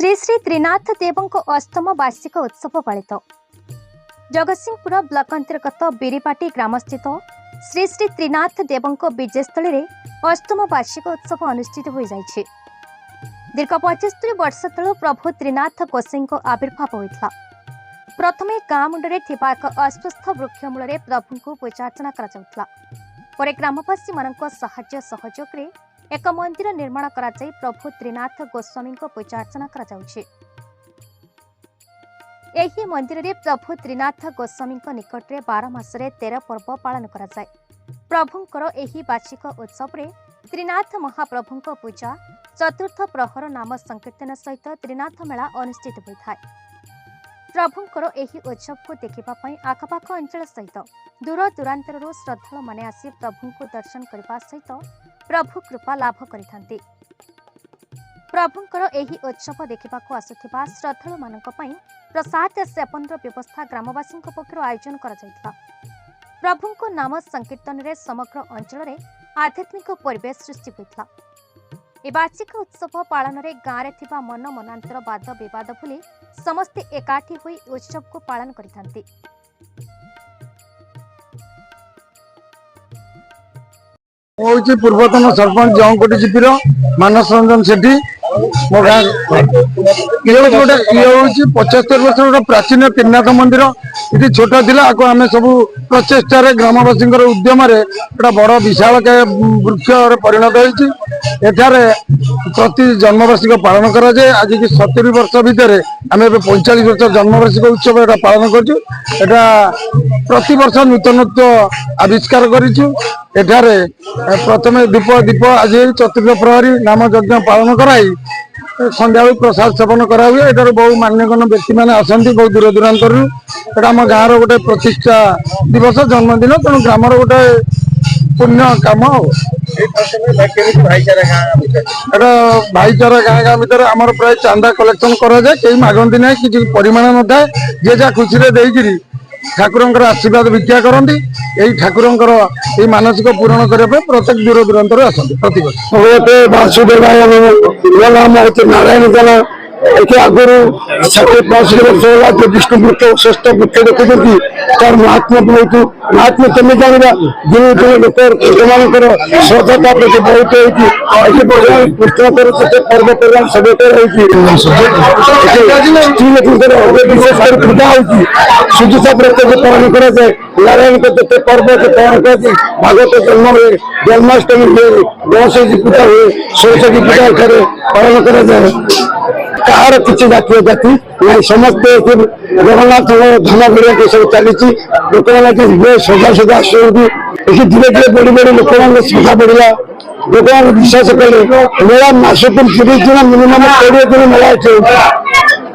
श्री श्री त्रिनाथ देवों अष्टम वार्षिक उत्सव पालित। जगतसिंहपुर ब्लॉक अंतर्गत बिरीपाटी ग्रामस्थित श्री श्री त्रिनाथ देवों विजयस्थल में अष्टम वार्षिक उत्सव अनुष्ठित हो जाइए। दीर्घ 75 वर्ष तलू प्रभु त्रिनाथ गोसाई आविर्भाव होता। प्रथमे गाँ मुंडे एक अस्वस्थ वृक्ष मूल प्रभु को पूजार्चना कर ग्रामवासी मान साहाय्य सहयोग में एक मंदिर निर्माण कराई प्रभु त्रिनाथ गोस्वामी पूजार्चना एही मंदिर में प्रभु त्रिनाथ गोस्वामी निकट में 12 मासरे 13 पर्व पालन कराए। प्रभुंकर एही वार्षिक उत्सव में त्रिनाथ महाप्रभु पूजा चतुर्थ प्रहर नाम संकीर्तन सहित त्रिनाथ मेला अनुष्ठित होता है। प्रभुंकर एही उत्सव को देखा आखपाख अंचल सहित दूर दूरांतर श्रद्धालु माने आसी प्रभु को दर्शन करने सहित प्रभु कृपा लाभ करिथांती। प्रभुंकर एही उत्सव देखा आसुथिबा श्रद्धालु मानक पई प्रसाद सेवन व्यवस्था ग्रामवासी पक्षर आयोजन करा। प्रभुंको नाम संकीर्तन रे समग्र अंचल रे आध्यात्मिक परिवेश सृष्टि होता। वार्षिक उत्सव पालन रे गाँव रे थिबा मन मनांतर वाद विवाद भूली समस्ते एकाठी होई उत्सव को पालन करिथांती। पूर्वतन सरपंच जौकोटी जीपीर मानस रंजन सेठी मो गाँ ये गोटे ये हूँ 75 वर्ष गोटे प्राचीन त्रिनाथ मंदिर ये छोट थिला आको आमे सब प्रचेष्टार ग्रामवासी उद्यम गोटे बड़ विशाल वृक्ष परिणत होती। एठारे प्रति जन्मवार्षिक पालन कराए। आज की 70 वर्ष भितर आम 45 वर्ष जन्मवार्षिक उत्सव एटा पालन करूँ। प्रति वर्ष नूतनत्व आविष्कार करूँ। एठारे प्रथमे दीप आज चतुर्थ प्रहरी नाम यज्ञ पालन कराई संध्या प्रसाद सेवन करा हुए। एटार बहु मान्यगण्य व्यक्ति मैंने आसती बहुत दूर दूरांतर। एटा आम गाँव गोटे प्रतिष्ठा दिवस जन्मदिन तेणु ग्रामर गोटे पुण्य काम। भाईचारा गाँ गाँ भर आम प्राय चांदा कलेक्शन कराए। कई मागती ना कि परिमाण न था जे जहाँ खुशी देकर ठाकुर आशीर्वाद भिक्षा करती। यही ठाकुर मानसिक पूरण करने प्रत्येक दूर दूरांतर आसती प्रतिवर्ष। वासुदेवाय नाम हूँ नारायण ये आगुरी 65 वर्ष होगा जो विष्णु वृक्ष श्रेष्ठ वृक्ष देखुंत तार महात्मा बहुत महात्मा केमी जाना दिन दिन लोक मान श्रद्धा प्रति बहुत होती कृष्ण पर्वपर्वाणी सब विशेषकर पूजा होती। सुजुषा व्रत जो पालन कराए नारायण को जिते पर्व जो पालन कर भागवत जन्म हुए जन्माष्टमी हुए गणेश जी पूजा हुए सरस्वती पूजा एठारे पालन कराए। कहार किसी जातीय जाति ना समस्ते जगन्नाथ धन बढ़िया सब चली लोक मैंने सजा सजा आसुँच धीरे धीरे बढ़ी बढ़ी लोक मैंने श्रद्धा बढ़िया लोक मैंने विश्वास कले मेला मास 30 दिन मिनिमम 20 दिन मेला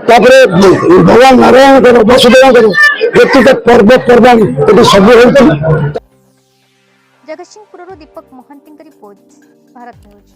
भगवान नारायण वसुदेव व्यक्तिगत पर्व पर्वाणी सब हो। जगतसिंहपुर दीपक महांती रिपोर्ट भारत न्यूज।